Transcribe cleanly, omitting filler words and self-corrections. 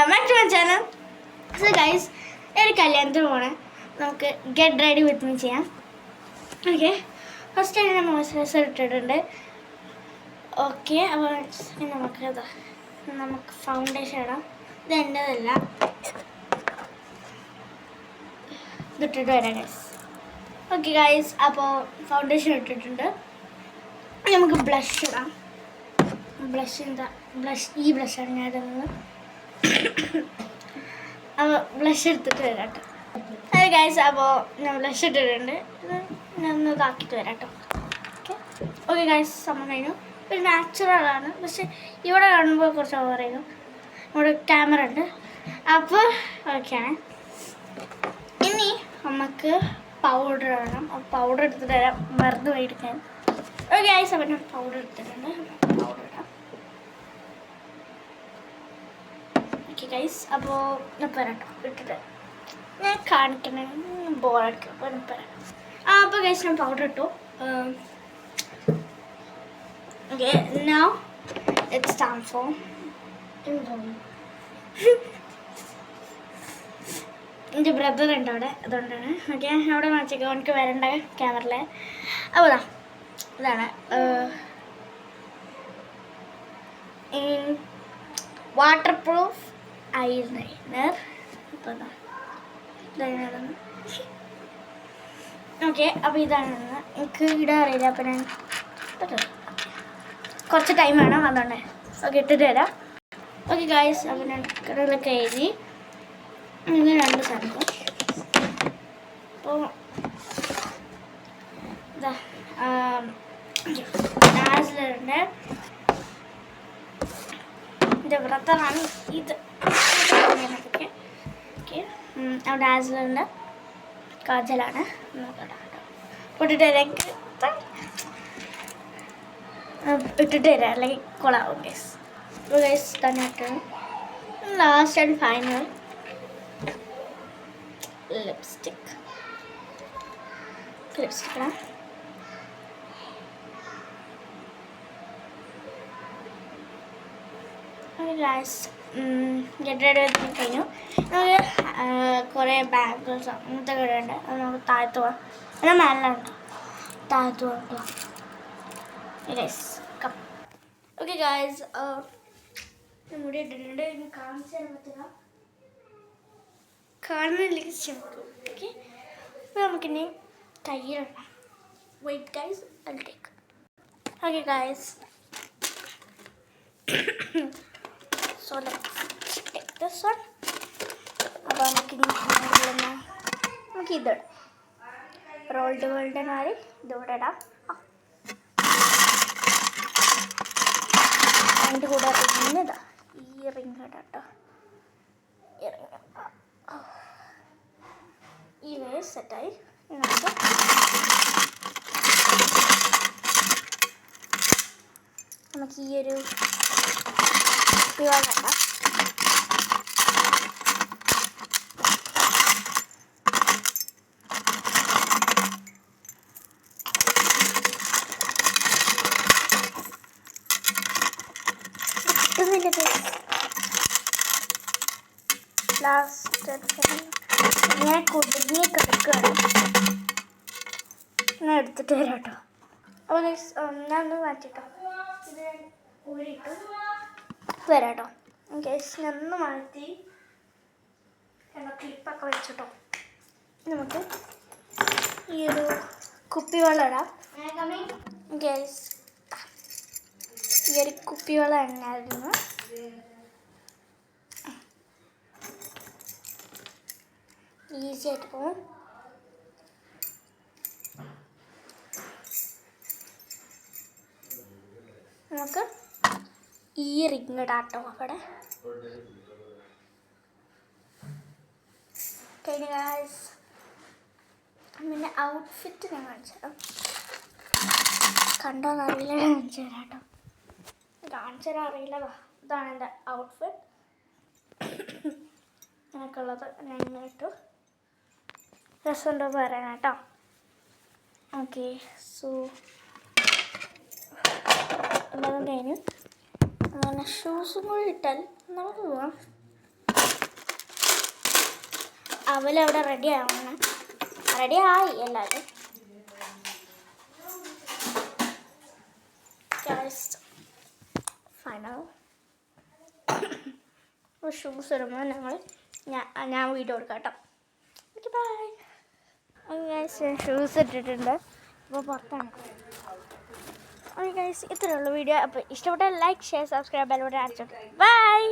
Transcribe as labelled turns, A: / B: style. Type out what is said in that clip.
A: Welcome back to my channel. So guys, ഒരു കല്യാണത്തിന് പോകണേ. നമുക്ക് ഗെറ്റ് റെഡി വിത്ത് മീ ചെയ്യാം. ഓക്കെ, ഫസ്റ്റ് ആയിട്ട് ഞാൻ മോയ്സ്ചറൈസർ ഇട്ടിട്ടുണ്ട്. ഓക്കെ, അപ്പോൾ നമുക്ക് ഫൗണ്ടേഷൻ ഇടാം. ഇത് എൻ്റെതല്ല, ഇതിട്ടിട്ട് വരാം ഗൈസ്. ഓക്കെ ഗൈസ്, അപ്പോൾ ഫൗണ്ടേഷൻ ഇട്ടിട്ടുണ്ട്. നമുക്ക് ബ്ലഷ് ഇടാം. ഈ ബ്ലഷാണ് ഞാൻ ഇടുന്നത്. അപ്പോൾ ബ്ലഷ് എടുത്തിട്ട് വരാം കേട്ടോ. അത് ഗൈസ്, അപ്പോൾ ഞാൻ ബ്ലഷ് ഇട്ടിട്ടുണ്ട്. ഇത് ഞാൻ ഒന്ന് ഇതാക്കിയിട്ട് വരാം കേട്ടോ. ഓക്കെ ഗൈസ്, സംഭവം കഴിഞ്ഞു. ഒരു നാച്ചുറലാണ്, പക്ഷെ ഇവിടെ കാണുമ്പോൾ കുറച്ച് ഓവർ ചെയ്യുന്നു. ഇവിടെ ക്യാമറ ഉണ്ട്. അപ്പോൾ ഓക്കെയാണ്. ഇനി നമുക്ക് പൗഡർ ഇടണം. പൗഡർ എടുത്തിട്ട് വരാം, മറന്നു പോയെടുക്കാൻ. ഓക്കെ ഗൈസ്, അപ്പോൾ ഞാൻ പൗഡർ എടുത്തിട്ടുണ്ട്. പൗഡർ ഇടാം. ഓക്കെ ഗൈസ്, അപ്പോൾ ഞാൻ പറയാം കേട്ടോ. ഇട്ടിട്ട് ഞാൻ കാണിക്കണേ, ബോറടിക്കും. അപ്പോൾ ഞാൻ പറയാം. അപ്പോൾ ഗൈസ്, ഞാൻ പൗഡർ ഇട്ടു. Okay, now it's time for എൻ്റെ ബ്രദർ ഉണ്ട് അവിടെ, അതുകൊണ്ടാണ്. ഓക്കെ, അവിടെ വാങ്ങിച്ചേക്കാം, എനിക്ക് വരണ്ട ക്യാമറയിൽ. അപ്പോൾ ഇതാണ് വാട്ടർ പ്രൂഫ് ഐലൈനർ. അപ്പോൾ ഇതാണ്. ഓക്കെ, അപ്പോൾ ഇതാണ്. എനിക്ക് ഇടാൻ അറിയില്ല, അപ്പോൾ ഞാൻ കുറച്ച് ടൈം വേണം, അതുകൊണ്ട്. ഓക്കെ, ഇട്ടിട്ട് വരാം. ഓക്കെ ഗൈസ്, അപ്പോൾ ഞാൻ കടലൊക്കെ എഴുതി ഇങ്ങനെ 2 സ്ഥലത്ത്. അപ്പോൾ ഇതാ ഡാസ്ലറുണ്ട്. എൻ്റെ ബ്രദറാണ് ഇത്. ഓക്കെ ഓക്കെ, അവിടെ ഡാസ്ലറുണ്ട്. കാജലാണ്. ഇട്ടിട്ട് ഇട്ടിട്ട് തരാം, അല്ലെങ്കിൽ കൊളാവും ഗൈസ്. അപ്പോൾ ഗൈസ് തന്നെ ഇട്ടാണ്. ലാസ്റ്റ് ആൻഡ് ഫൈനൽ ലിപ്സ്റ്റിക് ഇടാം. ഗൈസ്, ഗെറ്റ് റെഡി വെച്ച് കഴിഞ്ഞു. നമുക്ക് കുറേ ബാങ്കിൾസ് അങ്ങനത്തെ ഇടുന്നുണ്ട്. അത് നമുക്ക് താഴത്ത് പോകാം. എന്നാൽ മേലുണ്ട്, താഴത്ത് പോകാം. Guys come. ഓക്കെ ഗൈസ്, മുടി ഇട്ടിട്ടുണ്ട്. ഇനി കാണിച്ചു തരാൻ പറ്റില്ല, കാണുന്നില്ലെങ്കിൽ ചെറുക്കും. ഓക്കെ, അപ്പോൾ നമുക്കിനി കയ്യിലിടാം. Wait guys, I will take. Okay guys, so let's take this one. അപ്പോൾ നമുക്ക് ഇതിടാം. റോൾഡ് ഗോൾഡൻ മാറി ഇതിവിടെ ഇടാം. അതിൻ്റെ കൂടെ റിങ് ഇതാ, ഈ റിങ് ഇടാം കേട്ടോ. ഈ റിങ് ഈ വേ സെറ്റായി. നമുക്ക് ഈ ഒരു വേണ്ട. ലാസ്റ്റ് ഞാൻ കുടുങ്ങി കിടക്കുകയാണ്. ഞാൻ എടുത്തിട്ട് വരാം കേട്ടോ. അപ്പോൾ ഞാൻ ഒന്ന് മാറ്റിട്ടോ, ഇത് ഊരിയിട്ടു വരാം കേട്ടോ. ഗൈസ്, ഞാൻ ഒന്ന് മാറ്റി ക്ലിപ്പൊക്കെ വെച്ചിട്ടോ. നമുക്ക് ഈ ഒരു കുപ്പിവെള്ളം ഇടാം. ഗൈസ്, ഈ ഒരു കുപ്പിവെള്ളം എണ്ണായിരുന്നു. ഈസി ആയിട്ട് പോകും. നമുക്ക് ഈ റിങ് ഇടാട്ടോ അവിടെ. കഴിഞ്ഞ ഗൈസ്, പിന്നെ ഔട്ട്ഫിറ്റ് ഞാൻ കാണിച്ചു തരാം. കണ്ടോന്നറിയില്ല, കാണിച്ചു തരാം കേട്ടോ. കാണിച്ചു തരാൻ അറിയില്ലതാ. ഇതാണ് എൻ്റെ ഔട്ട്ഫിറ്റ്. എനിക്കുള്ളത് ഞാൻ ഇങ്ങനെ ഇട്ടു. രസമുണ്ടോ പറയാൻ കേട്ടോ. ഓക്കെ, സോ ഉള്ളത് കഴിഞ്ഞു. അങ്ങനെ ഷൂസും കൂടി ഇട്ടാൽ നമുക്ക് പോവാം. അവലവിടെ റെഡി ആവണം. റെഡി ആയി എല്ലാവരും. ഫൈനൽ ഷൂസ് ഇടുമ്പോൾ ഞാൻ വീഡിയോ കൊടുക്കാം കേട്ടോ. Okay bye. ഗൈസ് ഷൂസ് ഇട്ടിട്ടുണ്ട്. അപ്പോൾ പുറത്താണ്. ഓക്കെ ഗൈസ് ഇത്രയേ ഉള്ളൂ വീഡിയോ. അപ്പോൾ ഇഷ്ടപ്പെട്ടാൽ like share subscribe bell button അടിച്ചോട്ടെ. ബൈ.